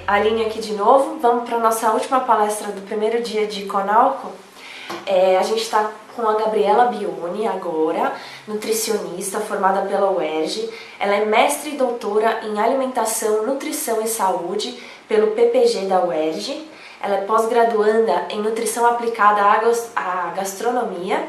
Aline aqui de novo. Vamos para a nossa última palestra do primeiro dia de Conalco. A gente está com a Gabriela Bioni agora, nutricionista formada pela UERJ. Ela é mestre e doutora em alimentação, nutrição e saúde pelo PPG da UERJ. Ela é pós-graduanda em nutrição aplicada à gastronomia.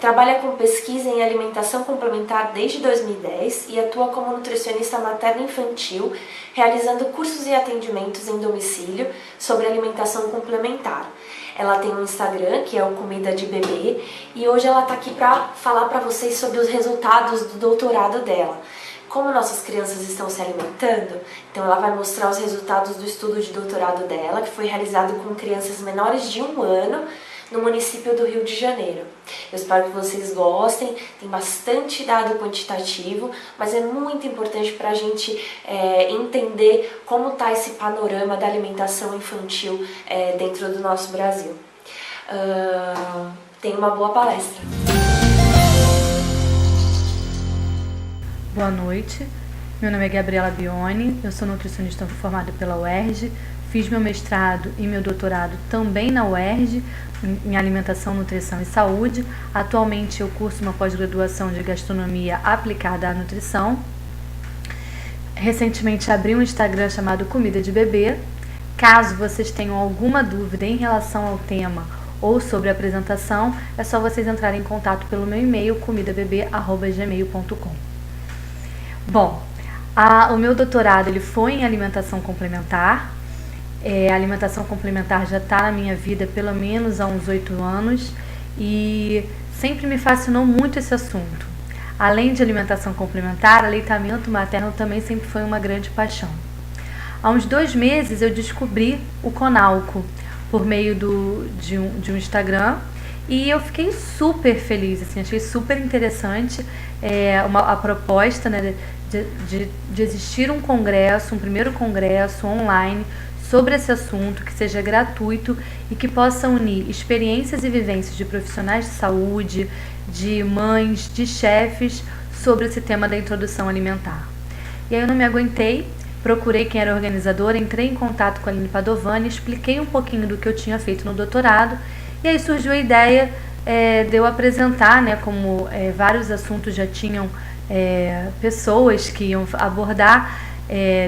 Trabalha com pesquisa em alimentação complementar desde 2010 e atua como nutricionista materno-infantil, realizando cursos e atendimentos em domicílio sobre alimentação complementar. Ela tem um Instagram, que é o Comida de Bebê, e hoje ela está aqui para falar para vocês sobre os resultados do doutorado dela. Como nossas crianças estão se alimentando, então ela vai mostrar os resultados do estudo de doutorado dela, que foi realizado com crianças menores de 1 ano, no município do Rio de Janeiro. Eu espero que vocês gostem, tem bastante dado quantitativo, mas é muito importante para a gente entender como está esse panorama da alimentação infantil dentro do nosso Brasil. Tenha uma boa palestra. Boa noite, meu nome é Gabriela Bioni, eu sou nutricionista formada pela UERJ, fiz meu mestrado e meu doutorado também na UERJ, em alimentação, nutrição e saúde. Atualmente eu curso uma pós-graduação de gastronomia aplicada à nutrição. Recentemente abri um Instagram chamado Comida de Bebê. Caso vocês tenham alguma dúvida em relação ao tema ou sobre a apresentação, é só vocês entrarem em contato pelo meu e-mail comidabebê@gmail.com. Bom, o meu doutorado ele foi em alimentação complementar. A alimentação complementar já está na minha vida pelo menos há uns 8 anos e sempre me fascinou muito esse assunto. Além de alimentação complementar, aleitamento materno também sempre foi uma grande paixão. Há uns 2 meses eu descobri o Conalco por meio de um Instagram e eu fiquei super feliz, assim, achei super interessante a proposta, né, de existir um primeiro congresso online sobre esse assunto, que seja gratuito e que possa unir experiências e vivências de profissionais de saúde, de mães, de chefes sobre esse tema da introdução alimentar. E aí eu não me aguentei, procurei quem era organizador, entrei em contato com a Aline Padovani, expliquei um pouquinho do que eu tinha feito no doutorado e aí surgiu a ideia de eu apresentar, né, como vários assuntos já tinham pessoas que iam abordar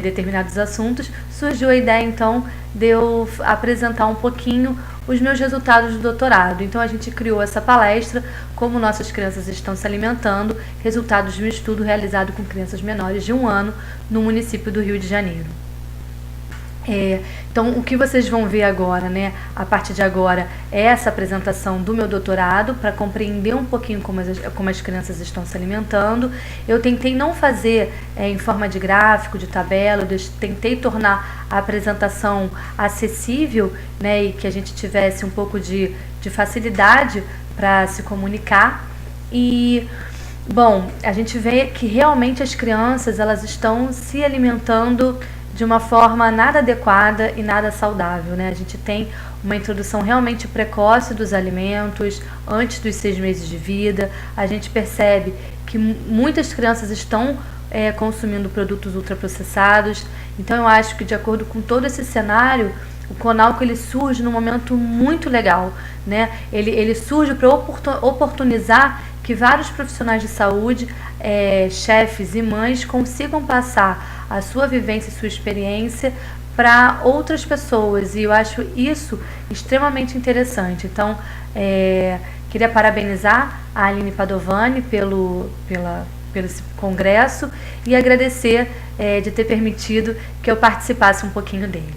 determinados assuntos, surgiu a ideia então de eu apresentar um pouquinho os meus resultados do doutorado. Então a gente criou essa palestra, como nossas crianças estão se alimentando, resultados de um estudo realizado com crianças menores de 1 ano no município do Rio de Janeiro. Então o que vocês vão ver agora, né, a partir de agora, é essa apresentação do meu doutorado para compreender um pouquinho como as crianças estão se alimentando. Eu tentei não fazer em forma de gráfico, de tabela, eu tentei tornar a apresentação acessível, né, e que a gente tivesse um pouco de facilidade para se comunicar. E bom, a gente vê que realmente as crianças elas estão se alimentando de uma forma nada adequada e nada saudável, né? A gente tem uma introdução realmente precoce dos alimentos, antes dos 6 meses de vida. A gente percebe que muitas crianças estão consumindo produtos ultraprocessados. Então eu acho que, de acordo com todo esse cenário, o Conalco ele surge num momento muito legal, né? Ele surge para oportunizar que vários profissionais de saúde, chefes e mães consigam passar a sua vivência e sua experiência para outras pessoas, e eu acho isso extremamente interessante. Então, queria parabenizar a Aline Padovani pelo esse congresso e agradecer de ter permitido que eu participasse um pouquinho dele.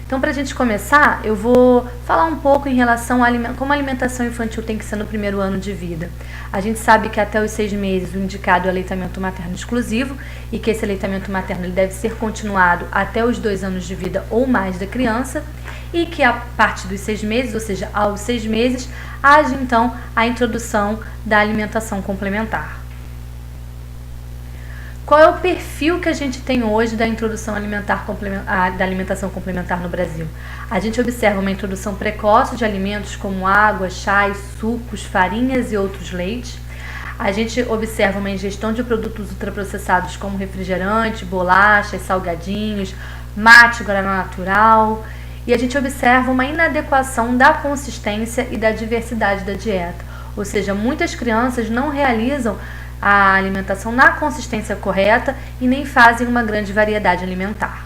Então, para a gente começar, eu vou falar um pouco em relação a como a alimentação infantil tem que ser no primeiro ano de vida. A gente sabe que até os 6 meses o indicado é o aleitamento materno exclusivo e que esse aleitamento materno ele deve ser continuado até os 2 anos de vida ou mais da criança e que a partir dos 6 meses, ou seja, aos 6 meses, haja então a introdução da alimentação complementar. Qual é o perfil que a gente tem hoje da introdução alimentar da alimentação complementar no Brasil? A gente observa uma introdução precoce de alimentos como água, chás, sucos, farinhas e outros leites. A gente observa uma ingestão de produtos ultraprocessados como refrigerante, bolachas, salgadinhos, mate, guaraná natural. E a gente observa uma inadequação da consistência e da diversidade da dieta. Ou seja, muitas crianças não realizam a alimentação na consistência correta e nem fazem uma grande variedade alimentar.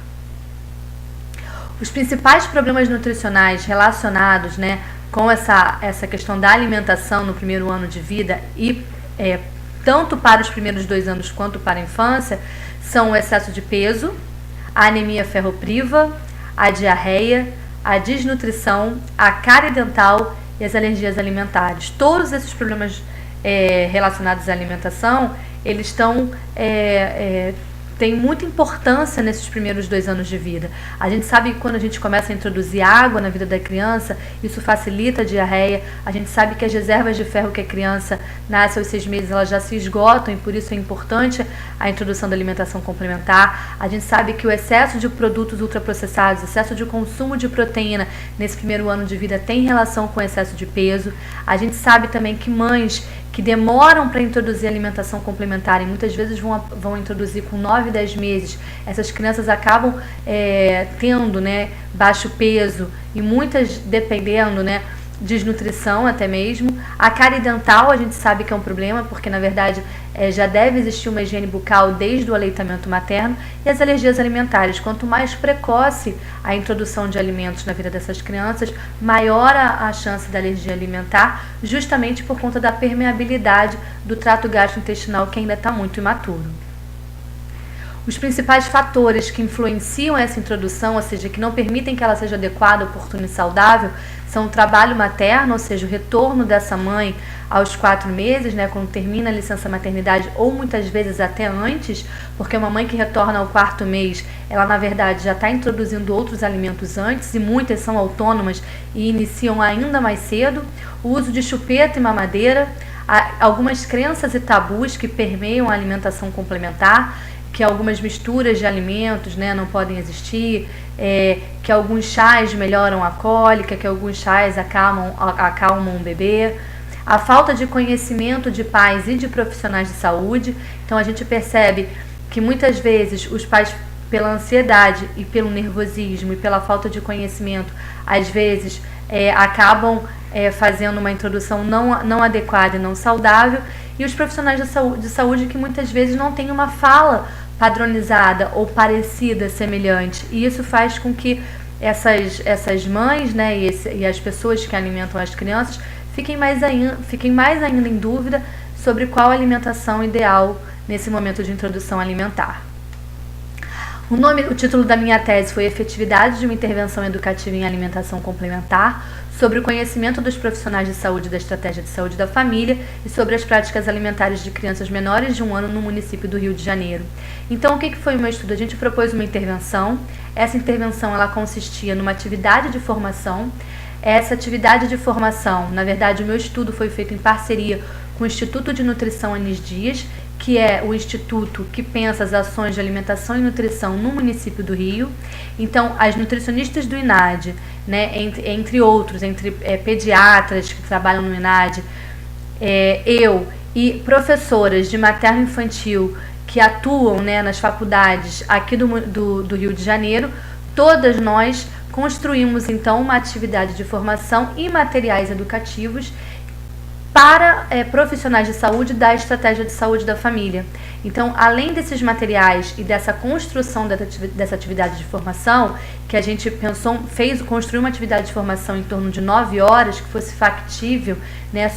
Os principais problemas nutricionais relacionados, com essa questão da alimentação no primeiro ano de vida e tanto para os primeiros 2 anos quanto para a infância são o excesso de peso, a anemia ferropriva, a diarreia, a desnutrição, a cárie dental e as alergias alimentares. Todos esses problemas relacionados à alimentação, eles têm muita importância nesses primeiros 2 anos de vida. A gente sabe que quando a gente começa a introduzir água na vida da criança, isso facilita a diarreia. A gente sabe que as reservas de ferro que a criança nasce aos 6 meses, elas já se esgotam e por isso é importante a introdução da alimentação complementar. A gente sabe que o excesso de produtos ultraprocessados, excesso de consumo de proteína nesse primeiro ano de vida tem relação com o excesso de peso. A gente sabe também que mães que demoram para introduzir alimentação complementar e muitas vezes vão introduzir com 9, 10 meses, essas crianças acabam tendo baixo peso e muitas dependendo desnutrição até mesmo. A cárie dental a gente sabe que é um problema, porque na verdade já deve existir uma higiene bucal desde o aleitamento materno. E as alergias alimentares, quanto mais precoce a introdução de alimentos na vida dessas crianças, maior a chance da alergia alimentar, justamente por conta da permeabilidade do trato gastrointestinal que ainda está muito imaturo. Os principais fatores que influenciam essa introdução, ou seja, que não permitem que ela seja adequada, oportuna e saudável, são o trabalho materno, ou seja, o retorno dessa mãe aos 4 meses, quando termina a licença maternidade, ou muitas vezes até antes, porque uma mãe que retorna ao 4º mês, ela na verdade já está introduzindo outros alimentos antes, e muitas são autônomas e iniciam ainda mais cedo. O uso de chupeta e mamadeira, algumas crenças e tabus que permeiam a alimentação complementar, que algumas misturas de alimentos não podem existir, que alguns chás melhoram a cólica, que alguns chás acalmam o bebê. A falta de conhecimento de pais e de profissionais de saúde. Então a gente percebe que muitas vezes os pais, pela ansiedade e pelo nervosismo e pela falta de conhecimento, às vezes acabam fazendo uma introdução não adequada e não saudável. E os profissionais de saúde que muitas vezes não têm uma fala padronizada ou parecida, semelhante. E isso faz com que essas mães e as pessoas que alimentam as crianças fiquem mais ainda em dúvida sobre qual a alimentação ideal nesse momento de introdução alimentar. O título da minha tese foi Efetividade de uma intervenção educativa em alimentação complementar, sobre o conhecimento dos profissionais de saúde da estratégia de saúde da família e sobre as práticas alimentares de crianças menores de 1 ano no município do Rio de Janeiro. Então, o que foi o meu estudo? A gente propôs uma intervenção. Essa intervenção ela consistia numa atividade de formação. Essa atividade de formação, na verdade, o meu estudo foi feito em parceria com o Instituto de Nutrição Anis Dias, que é o instituto que pensa as ações de alimentação e nutrição no município do Rio. Então, as nutricionistas do INAD, entre outros, pediatras que trabalham no INAD, eu e professoras de materno-infantil que atuam nas faculdades aqui do Rio de Janeiro, todas nós construímos então uma atividade de formação e materiais educativos para profissionais de saúde da estratégia de saúde da família. Então, além desses materiais e dessa construção dessa atividade de formação, que a gente construiu uma atividade de formação em torno de 9 horas, que fosse factível,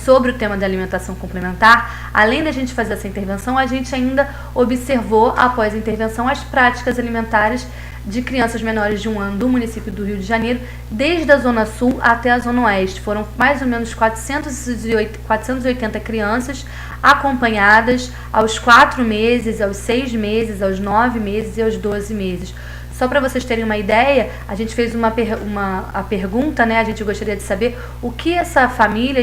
sobre o tema da alimentação complementar, além da gente fazer essa intervenção, a gente ainda observou, após a intervenção, as práticas alimentares de crianças menores de 1 ano do município do Rio de Janeiro, desde a Zona Sul até a Zona Oeste. Foram mais ou menos 480 crianças acompanhadas aos 4 meses, aos 6 meses, aos 9 meses e aos 12 meses. Só para vocês terem uma ideia, a gente fez a pergunta, a gente gostaria de saber o que essa família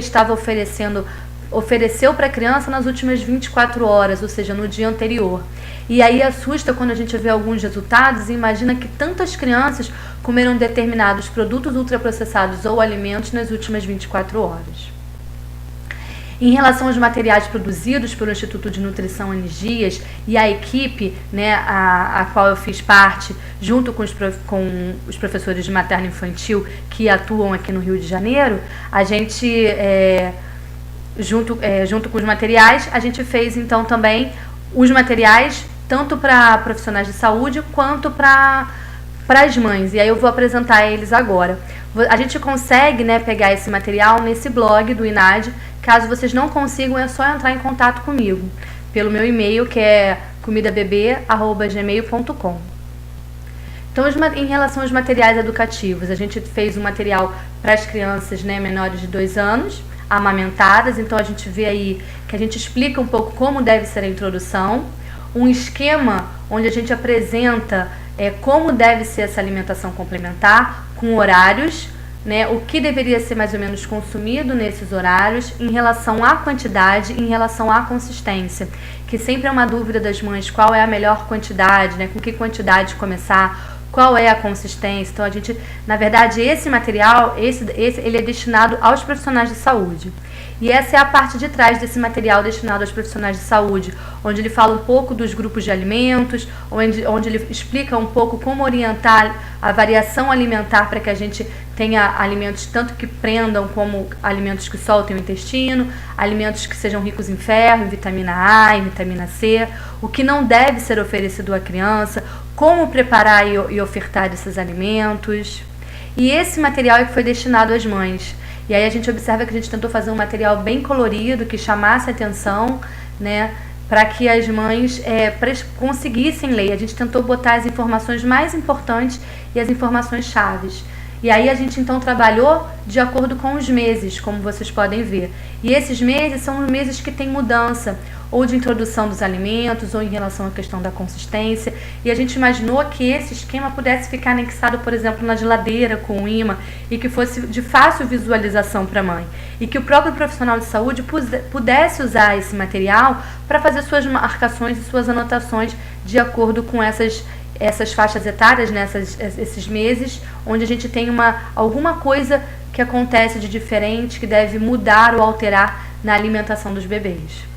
ofereceu para a criança nas últimas 24 horas, ou seja, no dia anterior. E aí assusta quando a gente vê alguns resultados e imagina que tantas crianças comeram determinados produtos ultraprocessados ou alimentos nas últimas 24 horas. Em relação aos materiais produzidos pelo Instituto de Nutrição Anigias e a equipe, né, a qual eu fiz parte, junto com os professores de materno infantil que atuam aqui no Rio de Janeiro, a gente, junto com os materiais, a gente fez então também os materiais tanto para profissionais de saúde quanto para as mães. E aí eu vou apresentar eles agora. A gente consegue, né, pegar esse material nesse blog do INAD. Caso vocês não consigam, é só entrar em contato comigo pelo meu e-mail, que é comidabebê@gmail.com. Então, em relação aos materiais educativos, a gente fez um material para as crianças, né, menores de 2 anos, amamentadas. Então, a gente vê aí que a gente explica um pouco como deve ser a introdução, um esquema onde a gente apresenta como deve ser essa alimentação complementar, com horários, né, o que deveria ser mais ou menos consumido nesses horários, em relação à quantidade, em relação à consistência, que sempre é uma dúvida das mães, qual é a melhor quantidade, né, com que quantidade começar, qual é a consistência. Então, a gente, na verdade, esse material, ele é destinado aos profissionais de saúde. E essa é a parte de trás desse material destinado aos profissionais de saúde, onde ele fala um pouco dos grupos de alimentos, onde ele explica um pouco como orientar a variação alimentar para que a gente tenha alimentos tanto que prendam como alimentos que soltem o intestino, alimentos que sejam ricos em ferro, em vitamina A, em vitamina C, o que não deve ser oferecido à criança, como preparar e ofertar esses alimentos. E esse material é que foi destinado às mães. E aí a gente observa que a gente tentou fazer um material bem colorido, que chamasse atenção, né, para que as mães conseguissem ler. A gente tentou botar as informações mais importantes e as informações chaves. E aí a gente então trabalhou de acordo com os meses, como vocês podem ver. E esses meses são os meses que tem mudança, ou de introdução dos alimentos, ou em relação à questão da consistência. E a gente imaginou que esse esquema pudesse ficar anexado, por exemplo, na geladeira com o imã, e que fosse de fácil visualização para a mãe. E que o próprio profissional de saúde pudesse usar esse material para fazer suas marcações e suas anotações de acordo com essas faixas etárias, né, esses meses, onde a gente tem alguma coisa que acontece de diferente, que deve mudar ou alterar na alimentação dos bebês.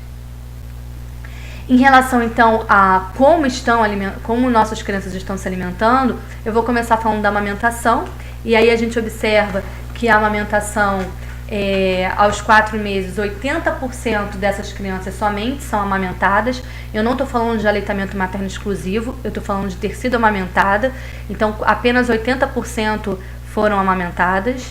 Em relação, então, a como nossas crianças estão se alimentando, eu vou começar falando da amamentação, e aí a gente observa que a amamentação, aos 4 meses, 80% dessas crianças somente são amamentadas. Eu não estou falando de aleitamento materno exclusivo, eu estou falando de ter sido amamentada, então apenas 80% foram amamentadas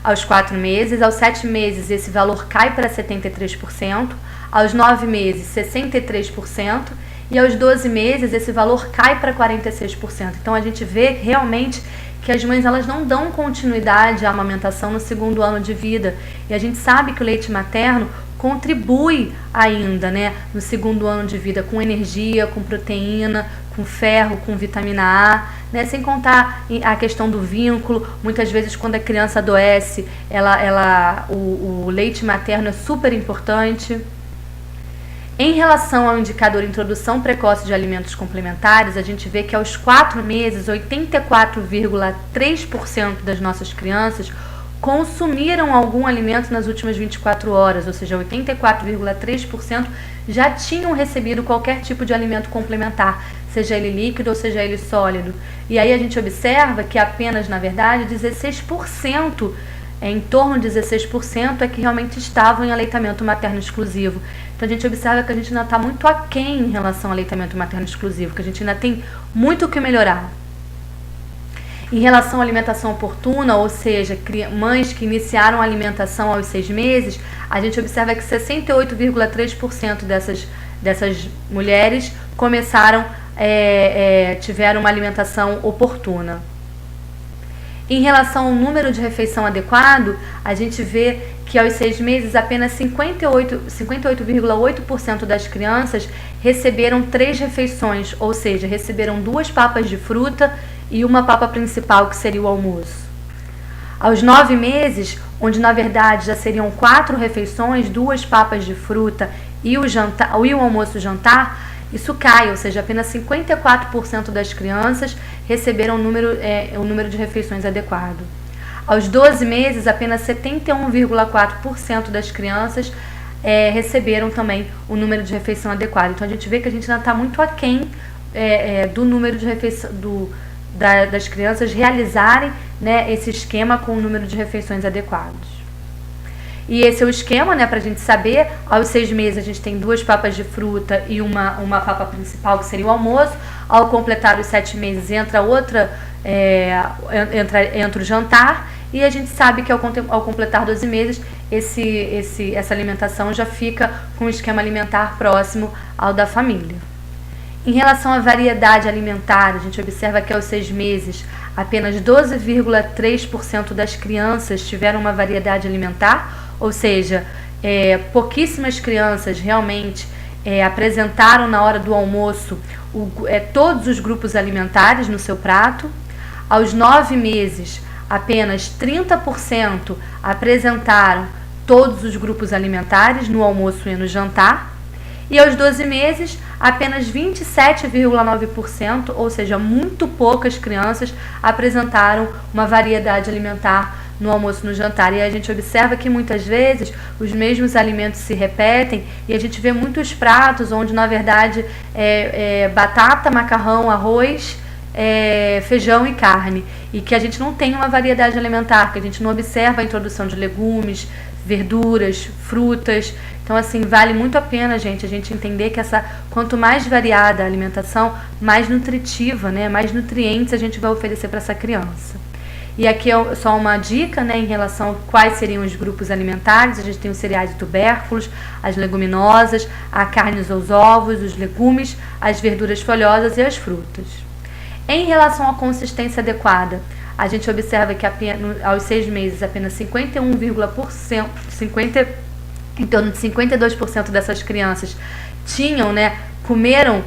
aos 4 meses. Aos 7 meses, esse valor cai para 73%. Aos 9 meses, 63%, e aos 12 meses esse valor cai para 46%. Então a gente vê realmente que as mães elas não dão continuidade à amamentação no 2º ano de vida. E a gente sabe que o leite materno contribui ainda, né, no 2º ano de vida, com energia, com proteína, com ferro, com vitamina A, né, sem contar a questão do vínculo. Muitas vezes quando a criança adoece, o leite materno é super importante. Em relação ao indicador introdução precoce de alimentos complementares, a gente vê que aos 4 meses, 84,3% das nossas crianças consumiram algum alimento nas últimas 24 horas, ou seja, 84,3% já tinham recebido qualquer tipo de alimento complementar, seja ele líquido ou seja ele sólido. E aí a gente observa que apenas, na verdade, 16%, em torno de 16% é que realmente estavam em aleitamento materno exclusivo. Então a gente observa que a gente ainda está muito aquém em relação ao aleitamento materno exclusivo, que a gente ainda tem muito o que melhorar. Em relação à alimentação oportuna, ou seja, mães que iniciaram a alimentação aos 6 meses, a gente observa que 68,3% dessas mulheres tiveram uma alimentação oportuna. Em relação ao número de refeição adequado, a gente vê que aos 6 meses apenas 58,8% das crianças receberam 3 refeições, ou seja, receberam 2 papas de fruta e uma papa principal, que seria o almoço. Aos 9 meses, onde na verdade já seriam 4 refeições, 2 papas de fruta e o almoço e jantar, isso cai, ou seja, apenas 54% das crianças receberam o número de refeições adequado. Aos 12 meses, apenas 71,4% das crianças receberam também o número de refeição adequado. Então a gente vê que a gente ainda está muito aquém do número de refeição, das crianças realizarem, né, esse esquema com o número de refeições adequados. E esse é o esquema, né, pra gente saber. Aos 6 meses a gente tem 2 papas de fruta e uma papa principal, que seria o almoço. Ao completar os 7 meses entra entra o jantar. E a gente sabe que ao completar 12 meses, essa alimentação já fica com um esquema alimentar próximo ao da família. Em relação à variedade alimentar, a gente observa que aos 6 meses, apenas 12,3% das crianças tiveram uma variedade alimentar, ou seja, pouquíssimas crianças realmente apresentaram na hora do almoço todos os grupos alimentares no seu prato. Aos 9 meses, apenas 30% apresentaram todos os grupos alimentares no almoço e no jantar. E aos 12 meses, apenas 27,9%, ou seja, muito poucas crianças apresentaram uma variedade alimentar no almoço e no jantar. E a gente observa que muitas vezes os mesmos alimentos se repetem e a gente vê muitos pratos onde na verdade batata, macarrão, arroz, feijão e carne, e que a gente não tem uma variedade alimentar, que a gente não observa a introdução de legumes, verduras, frutas. Então assim, vale muito a pena, a gente entender que quanto mais variada a alimentação, mais nutritiva, né, mais nutrientes a gente vai oferecer para essa criança. E aqui é só uma dica, né, em relação a quais seriam os grupos alimentares. A gente tem os cereais e tubérculos, as leguminosas, a carne ou os ovos, os legumes, as verduras folhosas e as frutas. Em relação à consistência adequada, a gente observa que aos 6 meses apenas 51,%, em torno de 52% dessas crianças comeram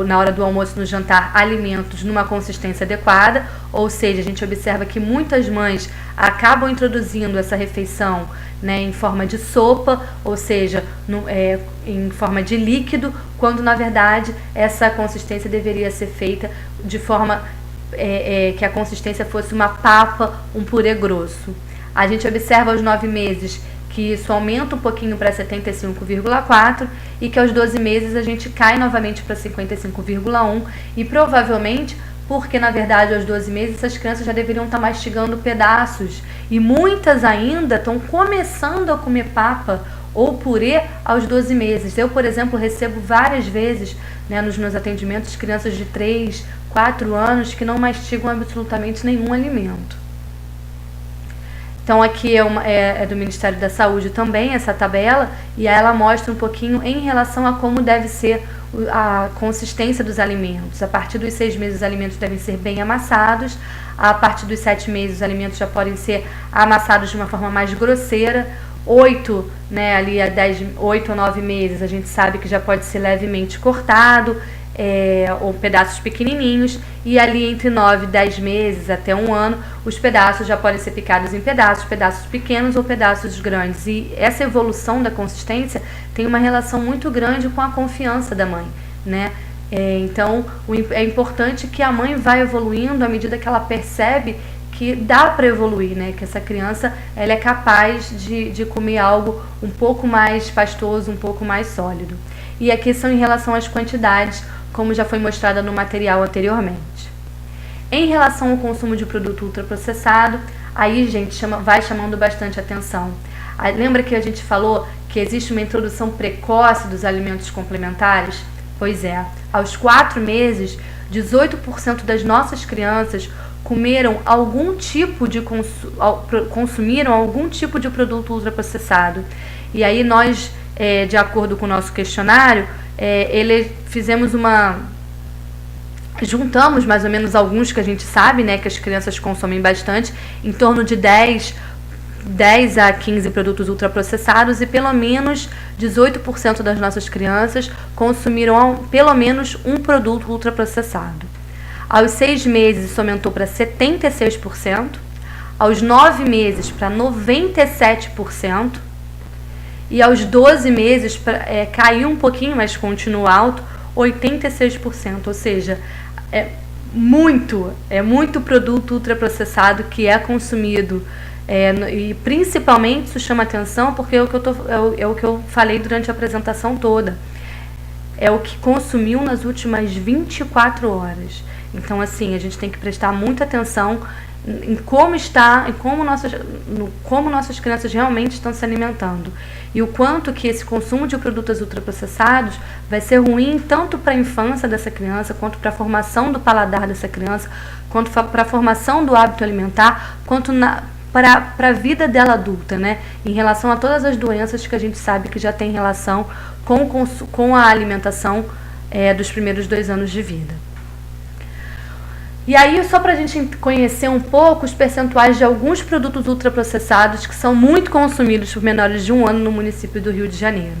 na hora do almoço e no jantar alimentos numa consistência adequada, ou seja, a gente observa que muitas mães acabam introduzindo essa refeição, né, em forma de sopa, ou seja, em forma de líquido, quando na verdade essa consistência deveria ser feita de forma que a consistência fosse uma papa, um purê grosso. A gente observa aos 9 meses que isso aumenta um pouquinho para 75,4% e que aos 12 meses a gente cai novamente para 55,1%, e provavelmente porque na verdade aos 12 meses essas crianças já deveriam estar mastigando pedaços, e muitas ainda estão começando a comer papa ou purê aos 12 meses. Eu, por exemplo, recebo várias vezes, né, nos meus atendimentos crianças de 3, 4 anos que não mastigam absolutamente nenhum alimento. Então aqui é do Ministério da Saúde também essa tabela, e ela mostra um pouquinho em relação a como deve ser a consistência dos alimentos. A partir dos 6 meses os alimentos devem ser bem amassados, a partir dos 7 meses os alimentos já podem ser amassados de uma forma mais grosseira. 8 ou 9 meses a gente sabe que já pode ser levemente cortado, ou pedaços pequenininhos, e ali entre 9 e 10 meses até 1 ano os pedaços já podem ser picados em pedaços pequenos ou pedaços grandes. E essa evolução da consistência tem uma relação muito grande com a confiança da mãe, né? Então é importante que a mãe vá evoluindo à medida que ela percebe que dá para evoluir, né? Que essa criança ela é capaz de comer algo um pouco mais pastoso, um pouco mais sólido. E aqui são em relação às quantidades, como já foi mostrada no material anteriormente. Em relação ao consumo de produto ultraprocessado, aí, gente, vai chamando bastante atenção. Lembra que a gente falou que existe uma introdução precoce dos alimentos complementares? Pois é, aos 4 meses, 18% das nossas crianças comeram algum tipo de consumiram algum tipo de produto ultraprocessado. E aí nós, de acordo com o nosso questionário, juntamos mais ou menos alguns que a gente sabe, né, que as crianças consomem bastante, em torno de 10 a 15 produtos ultraprocessados, e pelo menos 18% das nossas crianças consumiram pelo menos um produto ultraprocessado. Aos 6 meses isso aumentou para 76%, aos 9 meses para 97%, e aos 12 meses caiu um pouquinho, mas continua alto, 86%, ou seja, é muito produto ultraprocessado que é consumido E principalmente isso chama atenção porque é o que eu falei durante a apresentação toda. É o que consumiu nas últimas 24 horas. Então, assim, a gente tem que prestar muita atenção em como nossas crianças realmente estão se alimentando. E o quanto que esse consumo de produtos ultraprocessados vai ser ruim tanto para a infância dessa criança, quanto para a formação do paladar dessa criança, quanto para a formação do hábito alimentar, quanto para a vida dela adulta, né? Em relação a todas as doenças que a gente sabe que já tem relação com a alimentação dos primeiros 2 anos de vida. E aí, só para a gente conhecer um pouco os percentuais de alguns produtos ultraprocessados que são muito consumidos por menores de 1 ano no município do Rio de Janeiro.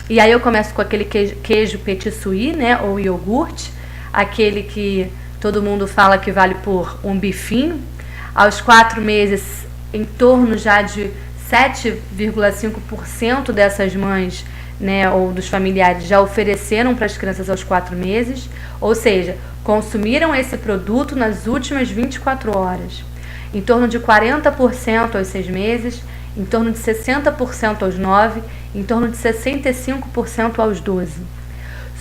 E aí eu começo com aquele queijo petit suisse, né, ou iogurte, aquele que todo mundo fala que vale por um bifinho. Aos 4 meses, em torno já de 7,5% dessas mães, né, ou dos familiares já ofereceram para as crianças aos 4 meses, ou seja, consumiram esse produto nas últimas 24 horas. Em torno de 40% aos 6 meses, em torno de 60% aos 9, em torno de 65% aos 12.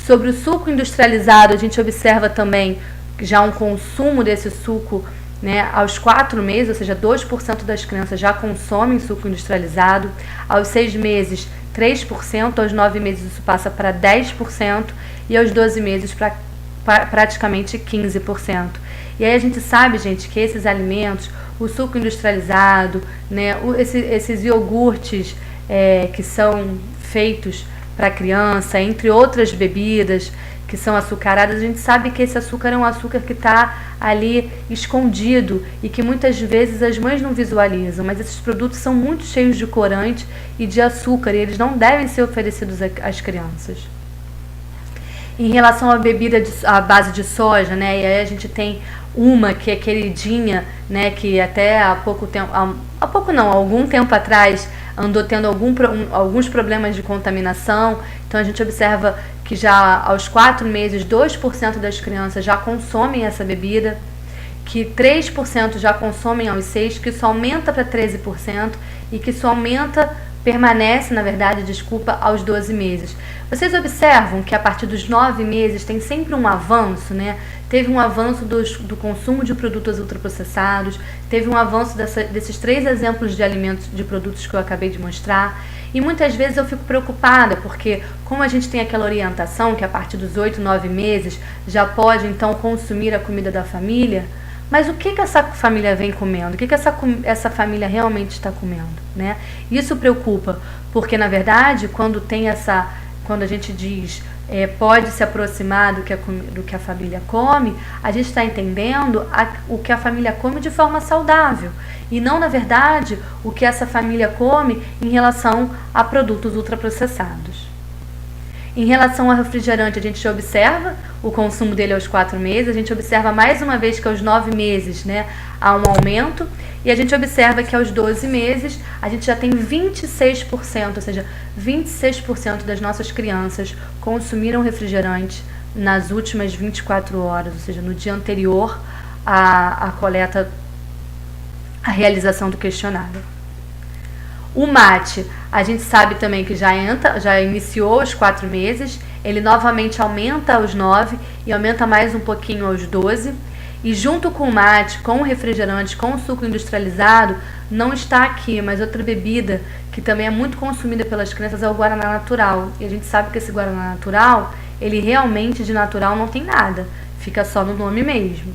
Sobre o suco industrializado, a gente observa também já um consumo desse suco, né, aos 4 meses, ou seja, 2% das crianças já consomem suco industrializado. Aos 6 meses, 3%, aos 9 meses isso passa para 10% e aos 12 meses para praticamente 15%. E aí a gente sabe, gente, que esses alimentos, o suco industrializado, né, esses iogurtes que são feitos para criança, entre outras bebidas que são açucaradas, a gente sabe que esse açúcar é um açúcar que está ali escondido e que muitas vezes as mães não visualizam, mas esses produtos são muito cheios de corante e de açúcar e eles não devem ser oferecidos às crianças. Em relação à bebida à base de soja, né, e aí a gente tem uma que é queridinha, né, que até há algum tempo atrás andou tendo alguns problemas de contaminação. Então a gente observa que já aos 4 meses 2% das crianças já consomem essa bebida, que 3% já consomem aos 6, que isso aumenta para 13% e que isso permanece, aos 12 meses. Vocês observam que a partir dos 9 meses tem sempre um avanço, né? Teve um avanço do consumo de produtos ultraprocessados, teve um avanço desses 3 exemplos de alimentos, de produtos que eu acabei de mostrar. E muitas vezes eu fico preocupada, porque como a gente tem aquela orientação que a partir dos 8, 9 meses já pode então consumir a comida da família, mas o que essa família vem comendo? O que essa família realmente está comendo, né? Isso preocupa, porque na verdade quando a gente diz pode se aproximar do que a família come, a gente está entendendo o que a família come de forma saudável e não, na verdade, o que essa família come em relação a produtos ultraprocessados. Em relação ao refrigerante, a gente já observa o consumo dele aos 4 meses, a gente observa mais uma vez que aos 9 meses, né, há um aumento, e a gente observa que aos 12 meses a gente já tem 26%, ou seja, 26% das nossas crianças consumiram refrigerante nas últimas 24 horas, ou seja, no dia anterior à coleta, à realização do questionário. O mate, a gente sabe também que já iniciou aos 4 meses, ele novamente aumenta aos 9 e aumenta mais um pouquinho aos 12. E junto com o mate, com o refrigerante, com o suco industrializado, não está aqui, mas outra bebida que também é muito consumida pelas crianças é o Guaraná Natural. E a gente sabe que esse Guaraná Natural, ele realmente de natural não tem nada, fica só no nome mesmo.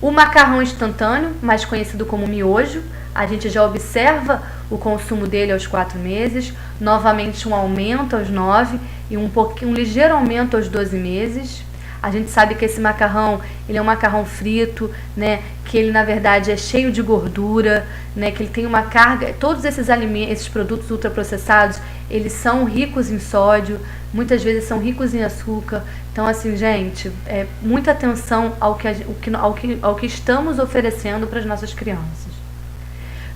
O macarrão instantâneo, mais conhecido como miojo, a gente já observa o consumo dele aos 4 meses, novamente um aumento aos 9 e um ligeiro aumento aos 12 meses. A gente sabe que esse macarrão, ele é um macarrão frito, né, que ele na verdade é cheio de gordura, né, que ele tem uma carga, todos esses alimentos, esses produtos ultraprocessados, eles são ricos em sódio, muitas vezes são ricos em açúcar. Então assim, gente, muita atenção ao que estamos oferecendo para as nossas crianças.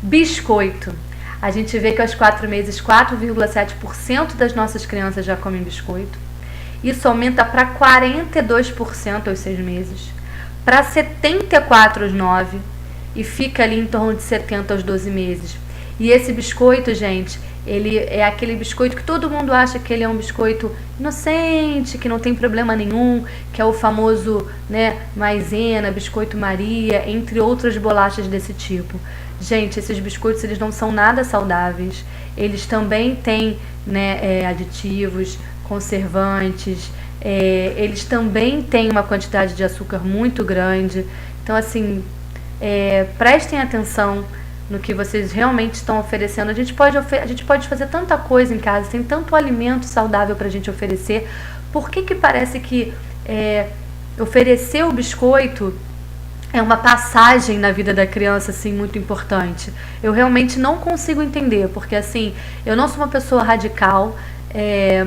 Biscoito. A gente vê que aos 4 meses, 4,7% das nossas crianças já comem biscoito. Isso aumenta para 42% aos 6 meses, para 74% aos 9, e fica ali em torno de 70 aos 12 meses. E esse biscoito, gente, ele é aquele biscoito que todo mundo acha que ele é um biscoito inocente, que não tem problema nenhum, que é o famoso, né, Maisena, Biscoito Maria, entre outras bolachas desse tipo. Gente, esses biscoitos, eles não são nada saudáveis. Eles também têm, né, aditivos, conservantes, eles também têm uma quantidade de açúcar muito grande. Então, assim, prestem atenção no que vocês realmente estão oferecendo. A gente pode fazer tanta coisa em casa, tem tanto alimento saudável para a gente oferecer. Por que parece que oferecer o biscoito é uma passagem na vida da criança, assim, muito importante? Eu realmente não consigo entender, porque, assim, eu não sou uma pessoa radical,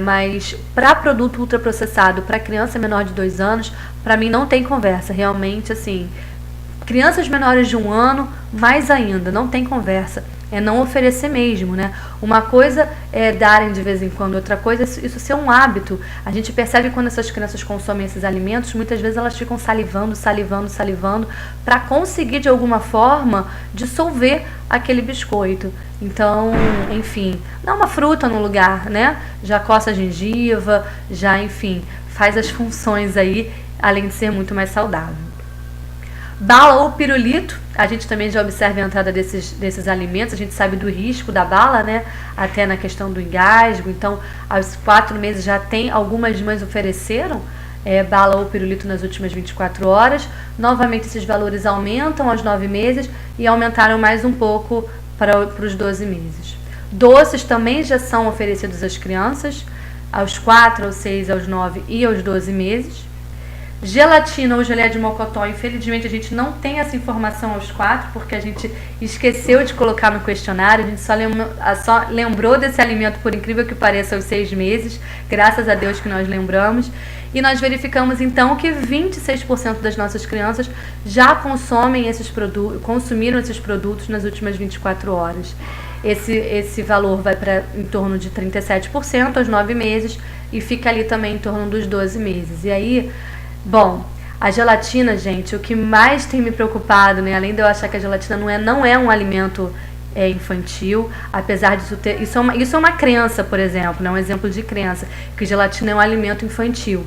mas para produto ultraprocessado, para criança menor de 2 anos, para mim não tem conversa. Realmente, assim, crianças menores de 1 ano, mais ainda, não tem conversa. É não oferecer mesmo, né? Uma coisa é darem de vez em quando, outra coisa é isso ser um hábito. A gente percebe quando essas crianças consomem esses alimentos, muitas vezes elas ficam salivando para conseguir de alguma forma dissolver aquele biscoito. Então, enfim, dá uma fruta no lugar, né? Já coça a gengiva, já, enfim, faz as funções aí, além de ser muito mais saudável. Bala ou pirulito, a gente também já observa a entrada desses alimentos, a gente sabe do risco da bala, né? Até na questão do engasgo. Então, aos 4 meses já tem, algumas mães ofereceram bala ou pirulito nas últimas 24 horas. Novamente esses valores aumentam aos 9 meses e aumentaram mais um pouco para os 12 meses. Doces também já são oferecidos às crianças, aos 4, aos 6, aos 9 e aos 12 meses. Gelatina ou geleia de mocotó, infelizmente a gente não tem essa informação aos 4, porque a gente esqueceu de colocar no questionário, a gente só lembrou desse alimento, por incrível que pareça, aos 6 meses, graças a Deus que nós lembramos, e nós verificamos então que 26% das nossas crianças já consumiram esses produtos nas últimas 24 horas. Esse valor vai para em torno de 37% aos 9 meses e fica ali também em torno dos 12 meses. E aí, bom, a gelatina, gente, o que mais tem me preocupado, né, além de eu achar que a gelatina não é um alimento infantil, apesar disso ter... Isso é uma crença, por exemplo, né, um exemplo de crença, que gelatina é um alimento infantil.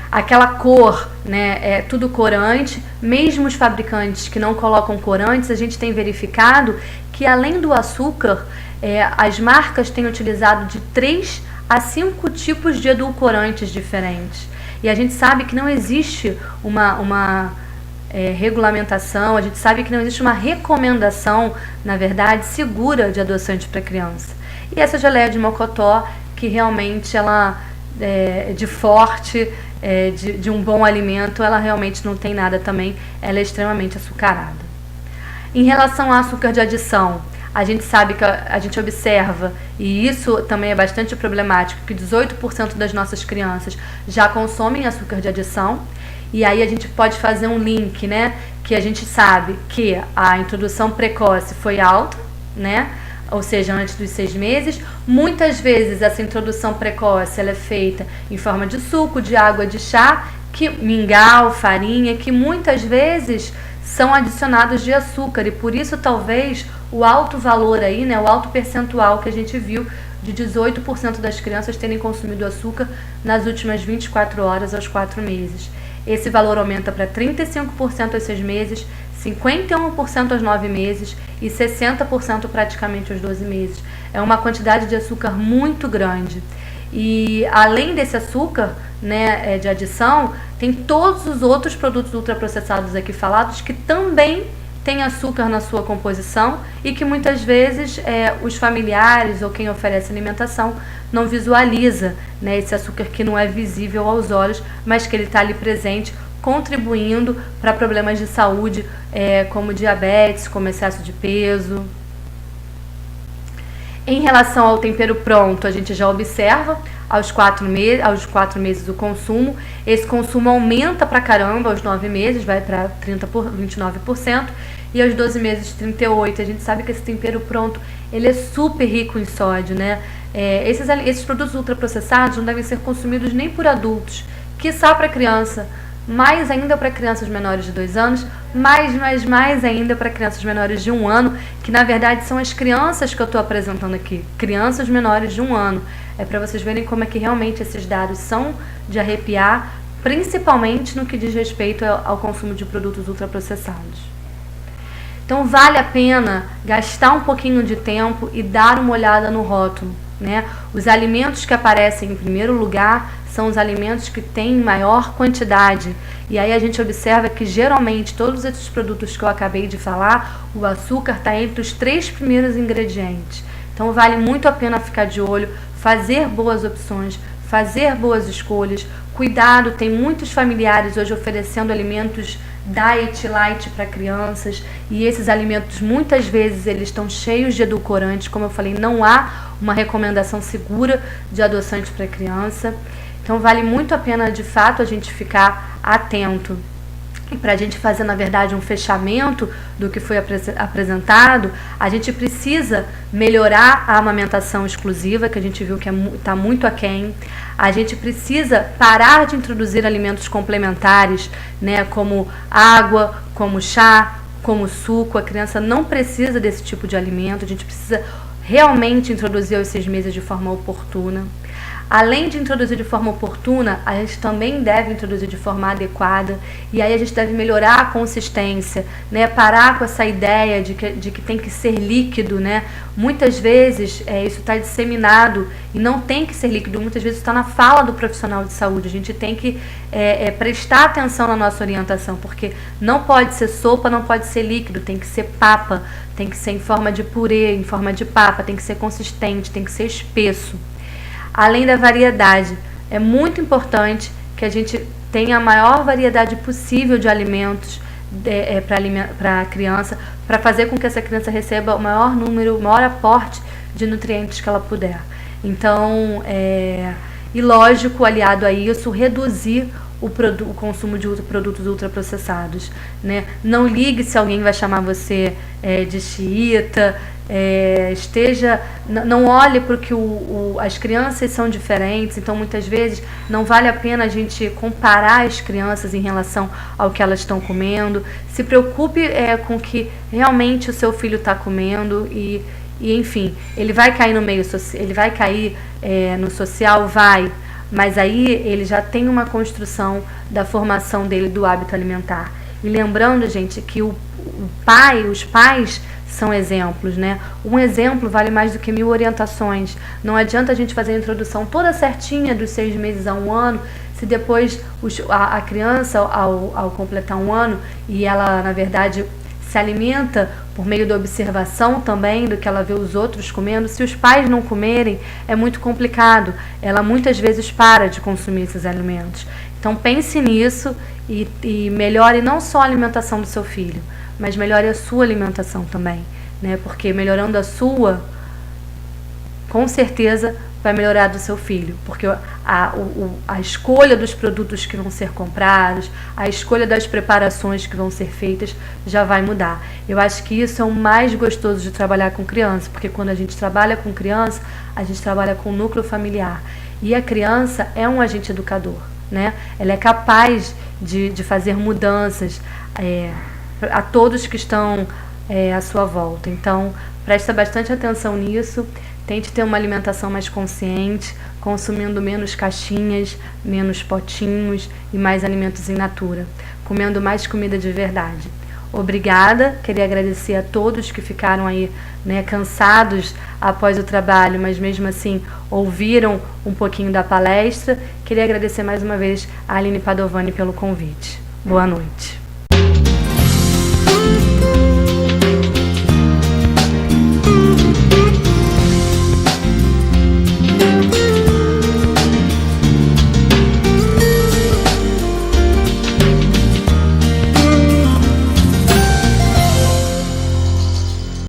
Aquela cor, né, é tudo corante, mesmo os fabricantes que não colocam corantes, a gente tem verificado que além do açúcar, as marcas têm utilizado de 3 a 5 tipos de edulcorantes diferentes. E a gente sabe que não existe uma regulamentação, a gente sabe que não existe uma recomendação, na verdade, segura de adoçante para criança. E essa geleia de mocotó, que realmente ela de forte, de um bom alimento, ela realmente não tem nada também, ela é extremamente açucarada. Em relação ao açúcar de adição, a gente sabe que a gente observa, e isso também é bastante problemático, que 18% das nossas crianças já consomem açúcar de adição, e aí a gente pode fazer um link, né, que a gente sabe que a introdução precoce foi alta, né, ou seja, antes dos 6 meses. Muitas vezes essa introdução precoce ela é feita em forma de suco, de água de chá, mingau, farinha, que muitas vezes são adicionados de açúcar, e por isso talvez o alto valor aí, né, o alto percentual que a gente viu de 18% das crianças terem consumido açúcar nas últimas 24 horas aos 4 meses. Esse valor aumenta para 35% aos 6 meses, 51% aos 9 meses e 60% praticamente aos 12 meses. É uma quantidade de açúcar muito grande. E além desse açúcar, né, de adição, tem todos os outros produtos ultraprocessados aqui falados que também têm açúcar na sua composição e que muitas vezes os familiares ou quem oferece alimentação não visualiza, né, esse açúcar que não é visível aos olhos, mas que ele está ali presente, contribuindo para problemas de saúde, como diabetes, como excesso de peso. Em relação ao tempero pronto, a gente já observa aos 4 meses o consumo. Esse consumo aumenta pra caramba aos 9 meses, vai para 29%, e aos 12 meses 38%. A gente sabe que esse tempero pronto, ele é super rico em sódio, né? Esses produtos ultraprocessados não devem ser consumidos nem por adultos, quiçá para criança, mais ainda para crianças menores de 2 anos, mais ainda para crianças menores de 1 ano, que na verdade são as crianças que eu estou apresentando aqui, crianças menores de 1 ano. É para vocês verem como é que realmente esses dados são de arrepiar, principalmente no que diz respeito ao consumo de produtos ultraprocessados. Então vale a pena gastar um pouquinho de tempo e dar uma olhada no rótulo, né? Os alimentos que aparecem em primeiro lugar são os alimentos que têm maior quantidade. E aí a gente observa que geralmente todos esses produtos que eu acabei de falar, o açúcar está entre os 3 primeiros ingredientes. Então vale muito a pena ficar de olho, fazer boas opções, fazer boas escolhas. Cuidado, tem muitos familiares hoje oferecendo alimentos diet light para crianças, e esses alimentos muitas vezes eles estão cheios de edulcorantes. Como eu falei, não há uma recomendação segura de adoçante para criança. Então vale muito a pena de fato a gente ficar atento. E para a gente fazer, na verdade, um fechamento do que foi apresentado, a gente precisa melhorar a amamentação exclusiva, que a gente viu que está muito aquém. A gente precisa parar de introduzir alimentos complementares, né, como água, como chá, como suco. A criança não precisa desse tipo de alimento. A gente precisa realmente introduzir aos 6 meses de forma oportuna. Além de introduzir de forma oportuna, a gente também deve introduzir de forma adequada, e aí a gente deve melhorar a consistência, né? Parar com essa ideia de que tem que ser líquido, né? Muitas vezes isso está disseminado e não tem que ser líquido, muitas vezes está na fala do profissional de saúde. A gente tem que prestar atenção na nossa orientação, porque não pode ser sopa, não pode ser líquido, tem que ser papa, tem que ser em forma de purê, em forma de papa, tem que ser consistente, tem que ser espesso. Além da variedade, é muito importante que a gente tenha a maior variedade possível de alimentos para a criança, para fazer com que essa criança receba o maior número, o maior aporte de nutrientes que ela puder. Então, e lógico, aliado a isso, reduzir o consumo de produtos ultraprocessados, né? Não ligue se alguém vai chamar você de xiita, não olhe porque as crianças são diferentes, então muitas vezes não vale a pena a gente comparar as crianças em relação ao que elas estão comendo. Se preocupe com o que realmente o seu filho está comendo e enfim, ele vai cair no meio social, ele vai cair no social, mas aí ele já tem uma construção da formação dele do hábito alimentar. E lembrando, gente, que os pais são exemplos, né? Um exemplo vale mais do que 1000 orientações. Não adianta a gente fazer a introdução toda certinha dos 6 meses a 1 ano, se depois a criança, ao completar 1 ano, e ela, na verdade, se alimenta por meio da observação também, do que ela vê os outros comendo. Se os pais não comerem, é muito complicado. Ela muitas vezes para de consumir esses alimentos. Então pense nisso e melhore não só a alimentação do seu filho, mas melhore a sua alimentação também, né? Porque melhorando a sua, com certeza vai melhorar a do seu filho, porque a escolha dos produtos que vão ser comprados, a escolha das preparações que vão ser feitas já vai mudar. Eu acho que isso é o mais gostoso de trabalhar com criança, porque quando a gente trabalha com criança, a gente trabalha com o núcleo familiar, e a criança é um agente educador, né? Ela é capaz de fazer mudanças a todos que estão à sua volta. Então, presta bastante atenção nisso. Tente ter uma alimentação mais consciente, consumindo menos caixinhas, menos potinhos e mais alimentos in natura, comendo mais comida de verdade. Obrigada, queria agradecer a todos que ficaram aí, né, cansados após o trabalho, mas mesmo assim ouviram um pouquinho da palestra. Queria agradecer mais uma vez a Aline Padovani pelo convite. Boa noite.